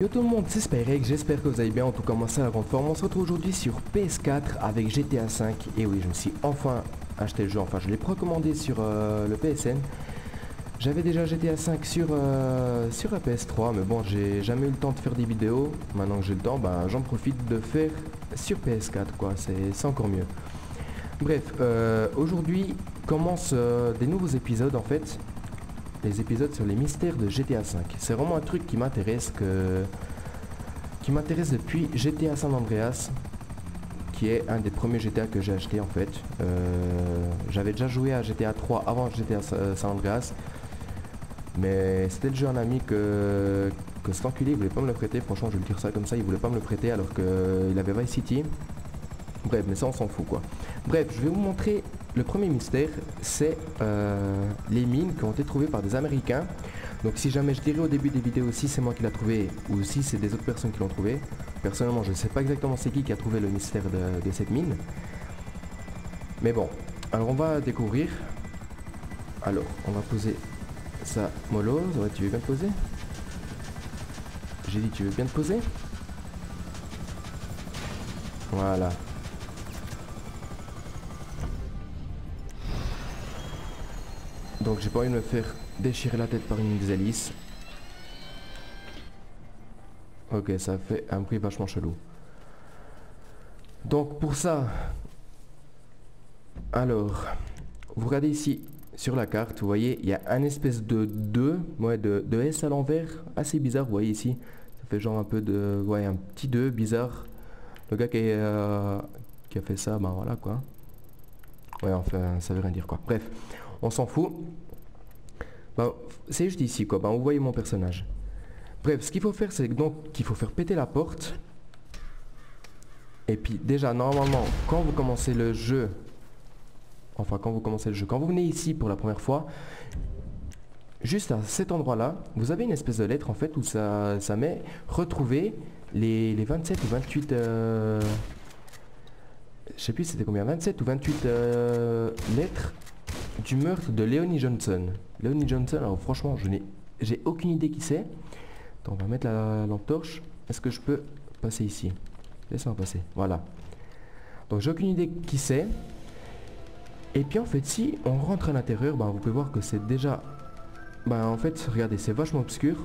Yo tout le monde, c'est Spyrek, j'espère que vous allez bien, en tout cas moi c'est la grande forme. On se retrouve aujourd'hui sur PS4 avec GTA 5. Et oui, je me suis enfin acheté le jeu, enfin je l'ai précommandé sur le PSN. J'avais déjà GTA 5 sur la PS3, mais bon, j'ai jamais eu le temps de faire des vidéos. Maintenant que j'ai le temps, bah, j'en profite de faire sur PS4 quoi, c'est encore mieux. Bref, aujourd'hui commencent des nouveaux épisodes en fait. Les épisodes sur les mystères de GTA 5. C'est vraiment un truc qui m'intéresse depuis GTA San Andreas, qui est un des premiers GTA que j'ai acheté en fait. J'avais déjà joué à GTA 3 avant GTA San Andreas, mais c'était le jeu un ami que cet enculé il voulait pas me le prêter. Franchement, je vais le dire ça comme ça, il voulait pas me le prêter alors qu'il avait Vice City. Bref, mais ça on s'en fout quoi. Bref, je vais vous montrer le premier mystère, c'est les mines qui ont été trouvées par des Américains. Donc si jamais je dirais au début des vidéos si c'est moi qui l'a trouvé ou si c'est des autres personnes qui l'ont trouvé. Personnellement, je ne sais pas exactement c'est qui a trouvé le mystère de cette mine. Mais bon, alors on va découvrir. Alors, on va poser ça mollo. Ouais, tu veux bien te poser? J'ai dit tu veux bien te poser? Voilà. Donc j'ai pas envie de me faire déchirer la tête par une des hélices. Ok, ça fait un bruit vachement chelou. Donc pour ça, alors, vous regardez ici sur la carte, vous voyez, il y a un espèce de 2, ouais, de S à l'envers, assez bizarre, vous voyez ici. Ça fait genre un peu de, ouais, un petit 2 bizarre. Le gars qui a fait ça, ben voilà quoi. Ouais, enfin, ça veut rien dire quoi. Bref, on s'en fout. Ben, c'est juste ici quoi, ben, vous voyez mon personnage. Bref, ce qu'il faut faire, c'est donc qu'il faut faire péter la porte. Et puis déjà, normalement, quand vous commencez le jeu, quand vous venez ici pour la première fois, juste à cet endroit-là, vous avez une espèce de lettre en fait où ça met retrouver les 27 ou 28... je sais plus c'était combien, 27 ou 28 lettres du meurtre de Leonie Johnson. Leonie Johnson, alors franchement, j'ai aucune idée qui c'est. Attends, on va mettre la lampe torche. Est-ce que je peux passer ici? Laisse-moi passer, voilà. Donc j'ai aucune idée qui c'est. Et puis en fait, si on rentre à l'intérieur, bah, vous pouvez voir que c'est déjà... Bah en fait, regardez, c'est vachement obscur.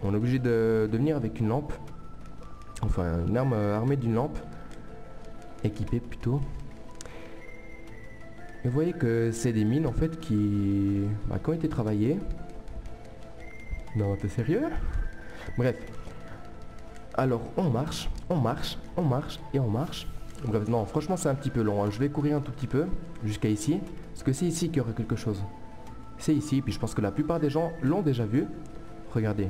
On est obligé de venir avec une lampe. Enfin, une arme armée d'une lampe. Équipée plutôt. Et vous voyez que c'est des mines en fait qui ont été travaillées. Non, t'es sérieux? Bref. Alors on marche et on marche. Bref, non, franchement c'est un petit peu long, hein. Je vais courir un tout petit peu jusqu'à ici. Parce que c'est ici qu'il y aurait quelque chose. C'est ici, puis je pense que la plupart des gens l'ont déjà vu. Regardez.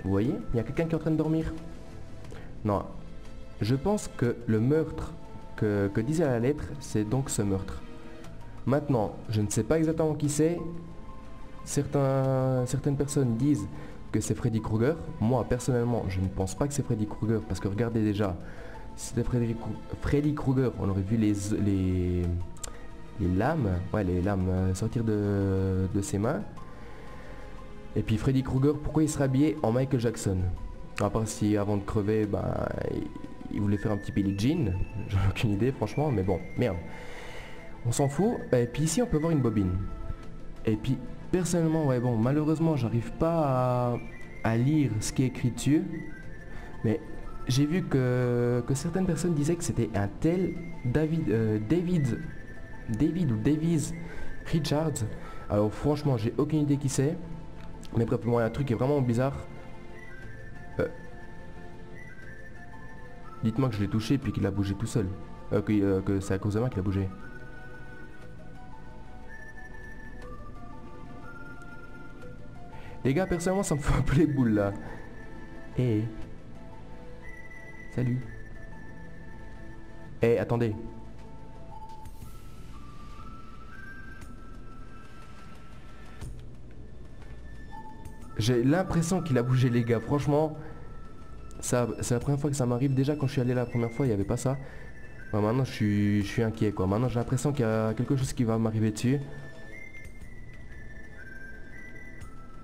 Vous voyez? Il y a quelqu'un qui est en train de dormir. Non. Je pense que le meurtre que disait la lettre, c'est donc ce meurtre. Maintenant, je ne sais pas exactement qui c'est. Certaines personnes disent que c'est Freddy Krueger. Moi, personnellement, je ne pense pas que c'est Freddy Krueger. Parce que regardez déjà, si c'était Freddy Krueger, on aurait vu les lames, ouais, les lames sortir de ses mains. Et puis Freddy Krueger, pourquoi il serait habillé en Michael Jackson? À part si avant de crever, bah, il voulait faire un petit Billie Jean. J'en ai aucune idée franchement, mais bon, merde. On s'en fout. Et puis ici on peut voir une bobine. Et puis personnellement, ouais bon, malheureusement j'arrive pas à lire ce qui est écrit dessus. Mais j'ai vu que certaines personnes disaient que c'était un tel David ou Davies Richards. Alors franchement j'ai aucune idée qui c'est. Mais bref, moi, il y a un truc qui est vraiment bizarre. Dites-moi que je l'ai touché puis qu'il a bougé tout seul. Que c'est à cause de moi qu'il a bougé. Les gars, personnellement, ça me fait un peu les boules là. Eh. Salut. Eh, attendez. J'ai l'impression qu'il a bougé les gars, franchement. C'est la première fois que ça m'arrive. Déjà quand je suis allé la première fois, il n'y avait pas ça. Ouais, maintenant je suis inquiet quoi. Maintenant j'ai l'impression qu'il y a quelque chose qui va m'arriver dessus.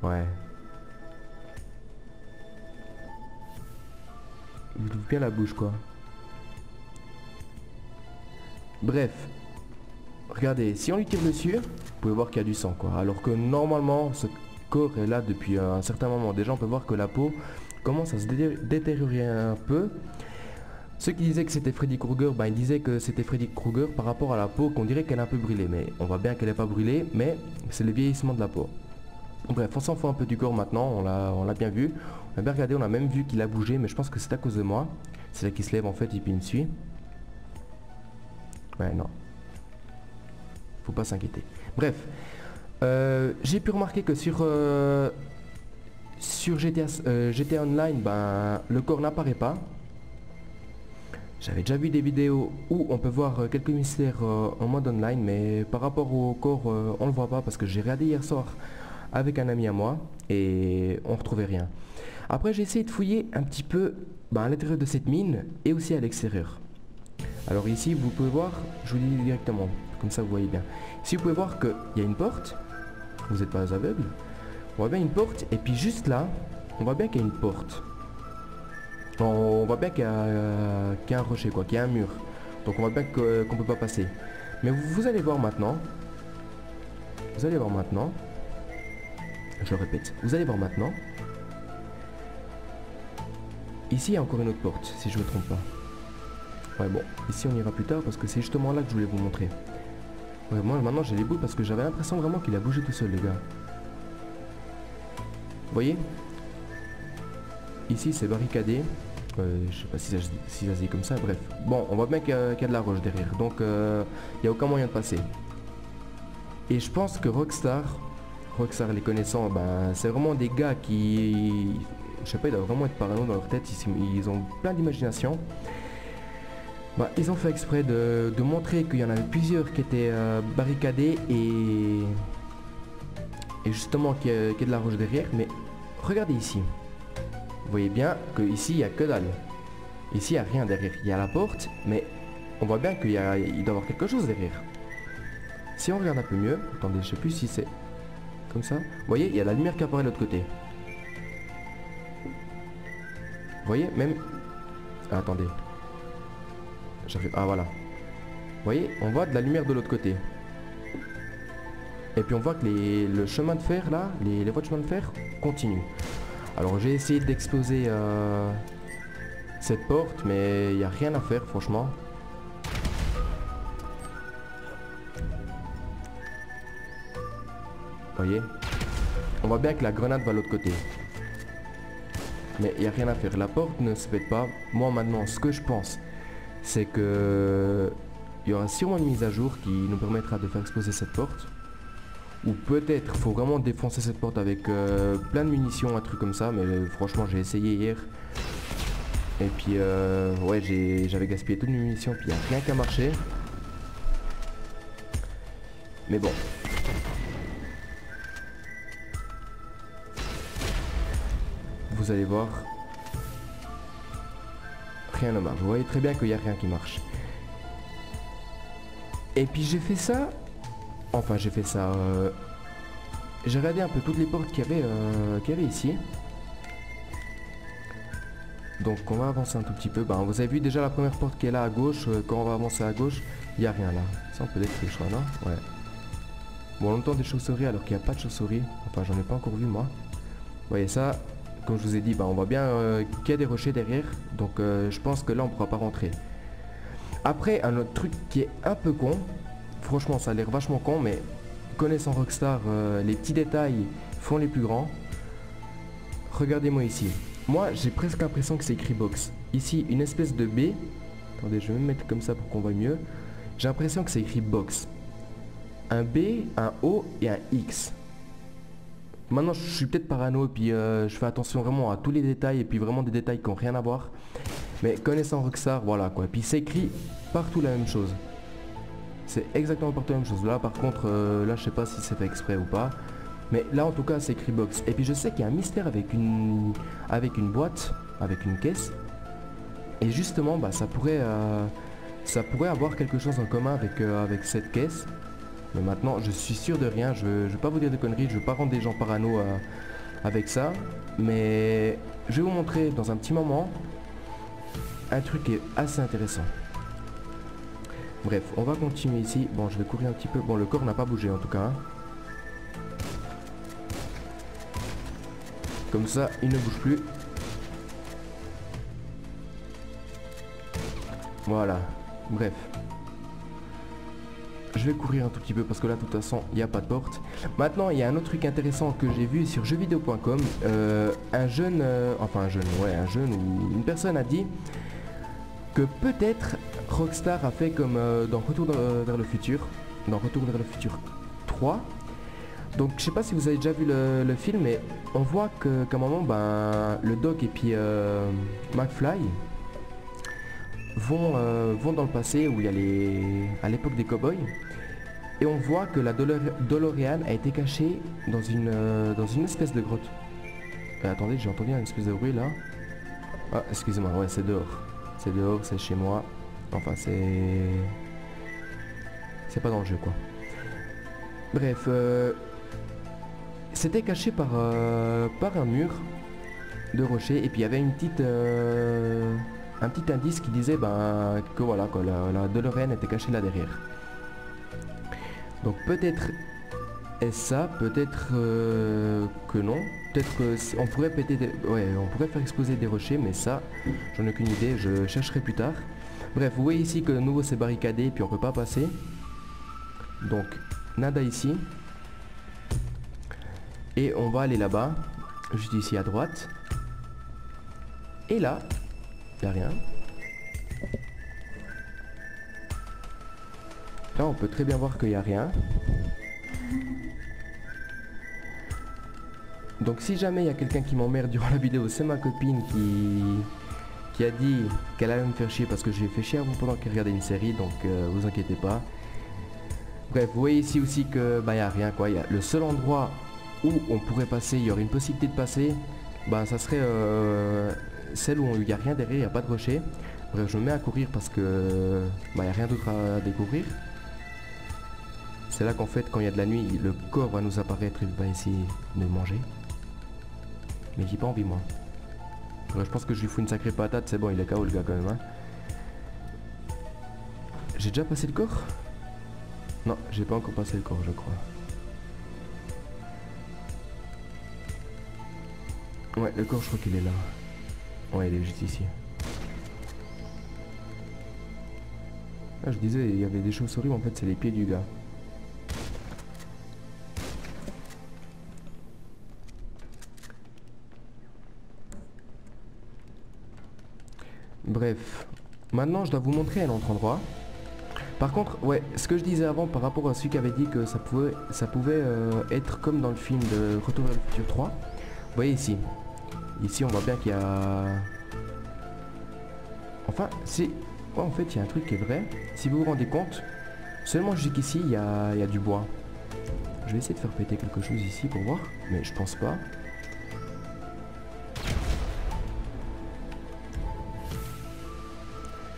Ouais. il ouvre bien la bouche quoi. Bref. Regardez, si on lui tire dessus, vous pouvez voir qu'il y a du sang quoi. Alors que normalement, ce corps est là depuis un certain moment. Déjà, on peut voir que la peau commence à se détériorer un peu. Ceux qui disaient que c'était Freddy Krueger, ils disaient que c'était Freddy Krueger par rapport à la peau, qu'on dirait qu'elle est un peu brûlée. Mais on voit bien qu'elle n'est pas brûlée, mais c'est le vieillissement de la peau. Bref, on s'en fout un peu du corps maintenant, on l'a bien vu. On a bien regardé, on a même vu qu'il a bougé, mais je pense que c'est à cause de moi. C'est là qu'il se lève en fait et puis il me suit. Ouais, non. Faut pas s'inquiéter. Bref, j'ai pu remarquer que sur GTA Online, le corps n'apparaît pas. J'avais déjà vu des vidéos où on peut voir quelques mystères en mode online, mais par rapport au corps, on le voit pas parce que j'ai regardé hier soir avec un ami à moi et on retrouvait rien. Après, j'ai essayé de fouiller un petit peu à l'intérieur de cette mine et aussi à l'extérieur. Alors ici, vous pouvez voir, je vous dis directement, comme ça vous voyez bien. Ici, vous pouvez voir qu'il y a une porte. Vous n'êtes pas aveugle. On voit bien une porte et puis juste là, on voit bien qu'il y a une porte. On voit bien qu'il y a un rocher quoi, qu'il y a un mur. Donc on voit bien qu'on ne peut pas passer. Mais vous allez voir maintenant. Vous allez voir maintenant. Je le répète. Vous allez voir maintenant. Ici il y a encore une autre porte, si je ne me trompe pas. Ouais bon, ici on ira plus tard parce que c'est justement là que je voulais vous montrer. Ouais, moi maintenant j'ai les boules parce que j'avais l'impression vraiment qu'il a bougé tout seul les gars. Vous voyez? Ici c'est barricadé. Je sais pas si ça se dit comme ça, bref. Bon, on voit bien qu'il y a de la roche derrière, donc il n'y a aucun moyen de passer. Et je pense que Rockstar les connaissant, c'est vraiment des gars qui... Je sais pas, ils doivent vraiment être parano dans leur tête, ils ont plein d'imagination. Ils ont fait exprès de montrer qu'il y en avait plusieurs qui étaient barricadés et justement qu'il y a de la roche derrière, mais regardez ici. Vous voyez bien qu'ici il n'y a que dalle. Ici il n'y a rien derrière. Il y a la porte, mais on voit bien qu'il doit y avoir quelque chose derrière. Si on regarde un peu mieux, attendez, je sais plus si c'est comme ça. Vous voyez, il y a la lumière qui apparaît de l'autre côté. Vous voyez, même... Ah, attendez. Ah voilà. Vous voyez, on voit de la lumière de l'autre côté. Et puis on voit que le chemin de fer là, les voies de chemin de fer continuent. Alors j'ai essayé d'exploser cette porte, mais il n'y a rien à faire franchement. Vous voyez, on voit bien que la grenade va de l'autre côté. Mais il n'y a rien à faire, la porte ne se pète pas. Moi maintenant, ce que je pense, c'est que il y aura sûrement une mise à jour qui nous permettra de faire exploser cette porte. Ou peut-être faut vraiment défoncer cette porte avec plein de munitions, un truc comme ça, mais franchement j'ai essayé hier. Et puis ouais, j'avais gaspillé toutes mes munitions, puis il n'y a rien qui a marché. Mais bon. Vous allez voir. Rien ne marche. Vous voyez très bien qu'il n'y a rien qui marche. Et puis j'ai fait ça. Enfin j'ai fait ça. J'ai regardé un peu toutes les portes qu'il y avait ici. Donc on va avancer un tout petit peu. Vous avez vu déjà la première porte qui est là à gauche. Quand on va avancer à gauche, il n'y a rien là. Ça on peut détruire, je crois, non? Ouais. Bon, on entend des chauves-souris alors qu'il n'y a pas de chauves-souris. Enfin j'en ai pas encore vu moi. Vous voyez ça, comme je vous ai dit, on voit bien qu'il y a des rochers derrière. Donc je pense que là on pourra pas rentrer. Après, un autre truc qui est un peu con. Franchement ça a l'air vachement con, mais connaissant Rockstar, les petits détails font les plus grands. Regardez-moi ici. Moi j'ai presque l'impression que c'est écrit box. Ici une espèce de B. Attendez, je vais me mettre comme ça pour qu'on voit mieux. J'ai l'impression que c'est écrit box. Un B, un O et un X. Maintenant je suis peut-être parano et puis je fais attention vraiment à tous les détails et puis vraiment des détails qui n'ont rien à voir. Mais connaissant Rockstar, voilà quoi. Et puis c'est écrit partout la même chose. C'est exactement partout la même chose. Là par contre, là je sais pas si c'est fait exprès ou pas. Mais là en tout cas c'est écrit box. Et puis je sais qu'il y a un mystère avec une boîte, avec une caisse. Et justement ça pourrait avoir quelque chose en commun avec cette caisse. Mais maintenant je suis sûr de rien, je vais pas vous dire de conneries, je vais pas rendre des gens parano avec ça. Mais je vais vous montrer dans un petit moment un truc qui est assez intéressant. Bref, on va continuer ici. Bon, je vais courir un petit peu. Bon, le corps n'a pas bougé en tout cas. Hein. Comme ça, il ne bouge plus. Voilà. Bref. Je vais courir un tout petit peu parce que là, de toute façon, il n'y a pas de porte. Maintenant, il y a un autre truc intéressant que j'ai vu sur jeuxvideo.com. Un jeune, ou une personne a dit que peut-être Rockstar a fait comme dans Retour vers le futur. Dans Retour vers le futur 3. Donc, je sais pas si vous avez déjà vu le film, mais on voit qu'à un moment, ben, le Doc et puis McFly vont dans le passé où il y a à l'époque des cowboys. Et on voit que la DeLorean a été cachée dans une espèce de grotte. Attendez, j'ai entendu un espèce de bruit là. Ah, excusez-moi, ouais, c'est dehors. C'est dehors, c'est chez moi. Enfin, c'est pas dans le jeu, quoi. Bref, c'était caché par un mur de rocher. Et puis il y avait un petit indice qui disait que voilà, que la DeLorean était cachée là derrière. Donc peut-être est-ce ça, peut-être que non. Peut-être que on pourrait on pourrait faire exploser des rochers, mais ça, j'en ai aucune idée, je chercherai plus tard. Bref, vous voyez ici que de nouveau c'est barricadé et puis on peut pas passer. Donc nada ici. Et on va aller là-bas, juste ici à droite. Et là, il n'y a rien. Là, on peut très bien voir qu'il n'y a rien. Donc si jamais il y a quelqu'un qui m'emmerde durant la vidéo, c'est ma copine qui a dit qu'elle allait me faire chier parce que j'ai fait chier avant pendant qu'elle regardait une série, donc vous inquiétez pas. Bref, vous voyez ici aussi que il n'y a rien quoi. Le seul endroit où on pourrait passer, il y aurait une possibilité de passer, ça serait celle où il n'y a rien derrière, il n'y a pas de rocher. Bref, je me mets à courir parce que il n'y a rien d'autre à découvrir. C'est là qu'en fait, quand il y a de la nuit, le corps va nous apparaître et va essayer de manger. Mais j'ai pas envie, moi. Bref, je pense que je lui fous une sacrée patate, c'est bon, il est KO le gars quand même. Hein. J'ai déjà passé le corps? Non, j'ai pas encore passé le corps, je crois. Ouais, le corps, je crois qu'il est là. Ouais, il est juste ici. Ah, je disais, il y avait des chauves-souris, mais en fait, c'est les pieds du gars. Bref, maintenant je dois vous montrer un autre endroit. Par contre, ouais, ce que je disais avant par rapport à celui qui avait dit que ça pouvait être comme dans le film de Retour vers le futur 3. Vous voyez ici. Ici on voit bien qu'il y a... Enfin, c'est... Ouais, en fait, il y a un truc qui est vrai. Si vous vous rendez compte, seulement jusqu'ici, il y a du bois. Je vais essayer de faire péter quelque chose ici pour voir, mais je pense pas.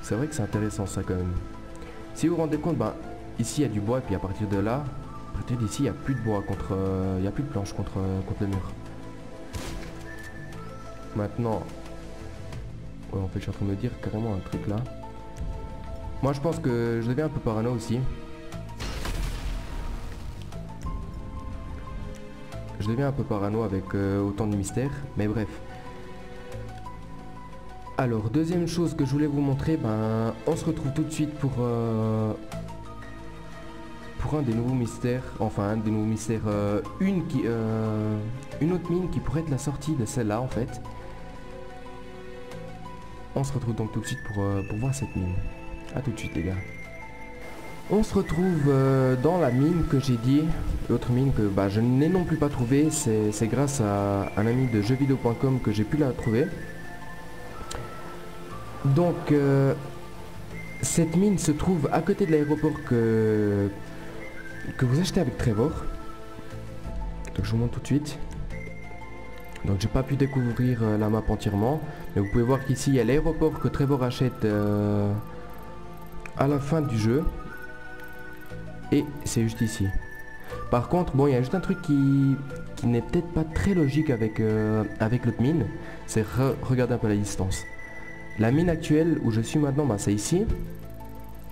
C'est vrai que c'est intéressant ça quand même. Si vous vous rendez compte, ici il y a du bois et puis à partir de là, à partir d'ici il n'y a plus de bois contre... il n'y a plus de planches contre le mur. Maintenant... Ouais, en fait je suis en train de me dire carrément un truc là. Moi je pense que je deviens un peu parano aussi. Je deviens un peu parano avec autant de mystères, mais bref. Alors, deuxième chose que je voulais vous montrer, on se retrouve tout de suite pour un des nouveaux mystères, une autre mine qui pourrait être la sortie de celle-là en fait. On se retrouve donc tout de suite pour voir cette mine. A tout de suite les gars. On se retrouve dans la mine que j'ai dit, l'autre mine que je n'ai non plus pas trouvée, c'est grâce à un ami de jeuxvideo.com que j'ai pu la trouver. Donc cette mine se trouve à côté de l'aéroport que vous achetez avec Trevor. Donc je vous montre tout de suite. Donc j'ai pas pu découvrir la map entièrement, mais vous pouvez voir qu'ici il y a l'aéroport que Trevor achète à la fin du jeu. Et c'est juste ici. Par contre, bon, il y a juste un truc qui n'est peut-être pas très logique avec l'autre mine, c'est regarder un peu la distance. La mine actuelle où je suis maintenant, bah, c'est ici.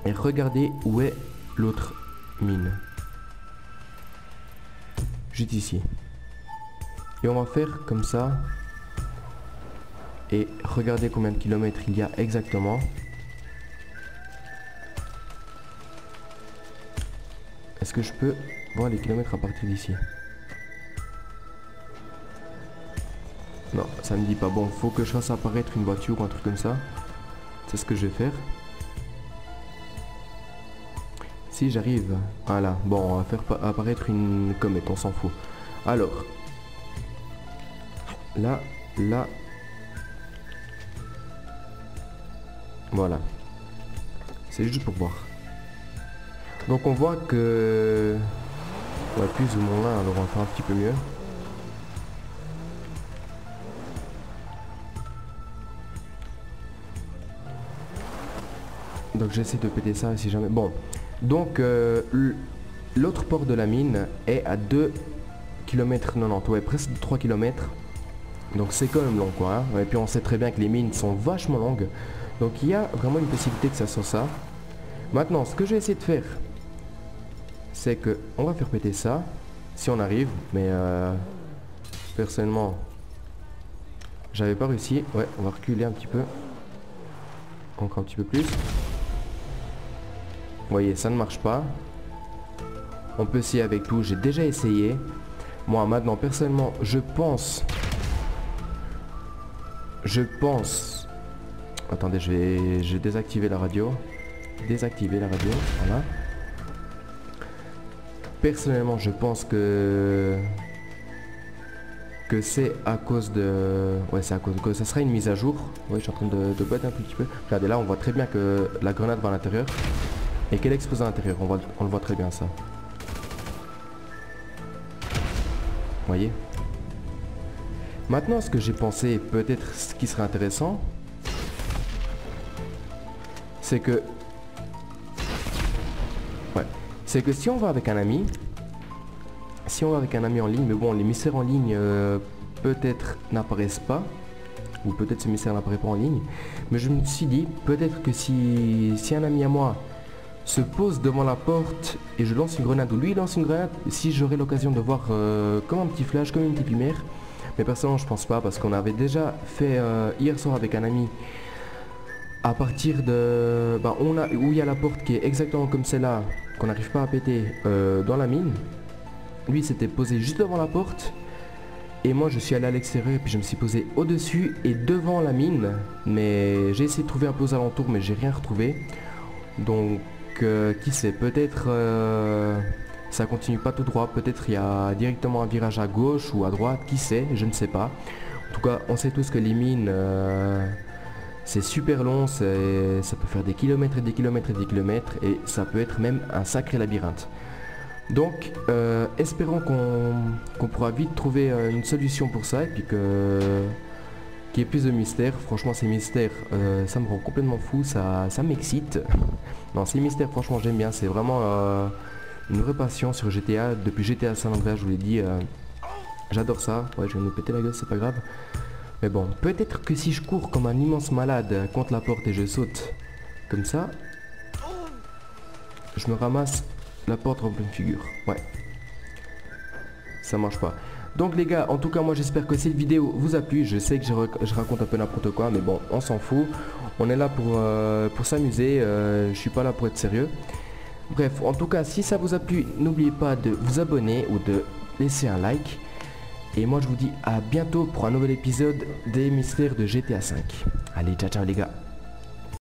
Et regardez où est l'autre mine. Juste ici. Et on va faire comme ça. Et regardez combien de kilomètres il y a exactement. Est-ce que je peux voir les kilomètres à partir d'ici? Non, ça me dit pas. Bon, faut que je fasse apparaître une voiture ou un truc comme ça. C'est ce que je vais faire. Si j'arrive... Voilà. Bon, on va faire apparaître une comète, on s'en fout. Alors. Là, là. Voilà. C'est juste pour voir. Donc on voit que... On va plus ou moins là, alors on va faire un petit peu mieux. Donc j'essaie de péter ça si jamais... Bon. Donc l'autre port de la mine est à 2 km 90. Ouais, presque 3 km. Donc c'est quand même long quoi. Hein. Et puis on sait très bien que les mines sont vachement longues. Donc il y a vraiment une possibilité que ça soit ça. Maintenant, ce que je vais essayer de faire, c'est que on va faire péter ça si on arrive, mais personnellement j'avais pas réussi. Ouais, on va reculer un petit peu, encore un petit peu plus. Vous voyez, ça ne marche pas. On peut essayer avec tout, j'ai déjà essayé. Moi maintenant personnellement je pense attendez, je vais désactiver la radio. Voilà. Personnellement, je pense que c'est à cause de... Ouais, c'est à cause que ça sera une mise à jour. Ouais, je suis en train de botter un petit peu. Regardez, là, on voit très bien que la grenade va à l'intérieur et qu'elle explose à l'intérieur. On le voit très bien, ça. Vous voyez? Maintenant, ce que j'ai pensé, peut-être ce qui serait intéressant, c'est que... Ouais. C'est que si on va avec un ami... en ligne, mais bon, les mystères en ligne peut-être n'apparaissent pas, ou peut-être ce mystère n'apparaît pas en ligne, mais je me suis dit, peut-être que si un ami à moi se pose devant la porte et je lance une grenade, ou lui lance une grenade, si j'aurai l'occasion de voir comme un petit flash, comme une petite lumière, mais personnellement je pense pas, parce qu'on avait déjà fait hier soir avec un ami, à partir de... Bah, où il y a la porte qui est exactement comme celle-là, qu'on n'arrive pas à péter dans la mine. Lui s'était posé juste devant la porte et moi je suis allé à l'extérieur et puis je me suis posé au-dessus et devant la mine, mais j'ai essayé de trouver un peu aux alentours mais j'ai rien retrouvé. Donc qui sait, peut-être ça continue pas tout droit, peut-être il y a directement un virage à gauche ou à droite, qui sait, je ne sais pas. En tout cas on sait tous que les mines c'est super long, ça peut faire des kilomètres et des kilomètres et des kilomètres et ça peut être même un sacré labyrinthe. Donc espérons qu'on pourra vite trouver une solution pour ça et puis qu'il y ait plus de mystères. Franchement ces mystères ça me rend complètement fou, ça m'excite. Non, ces mystères franchement j'aime bien, c'est vraiment une vraie passion sur GTA. Depuis GTA San Andreas, je vous l'ai dit, j'adore ça. Ouais, je vais me péter la gueule, c'est pas grave. Mais bon, peut-être que si je cours comme un immense malade contre la porte et je saute comme ça, je me ramasse la porte en pleine figure. Ouais. Ça marche pas. Donc les gars, en tout cas moi j'espère que cette vidéo vous a plu. Je sais que je raconte un peu n'importe quoi, mais bon, on s'en fout. On est là pour s'amuser. Je suis pas là pour être sérieux. Bref, en tout cas, si ça vous a plu, n'oubliez pas de vous abonner ou de laisser un like. Et moi je vous dis à bientôt pour un nouvel épisode des mystères de GTA 5. Allez, ciao ciao les gars.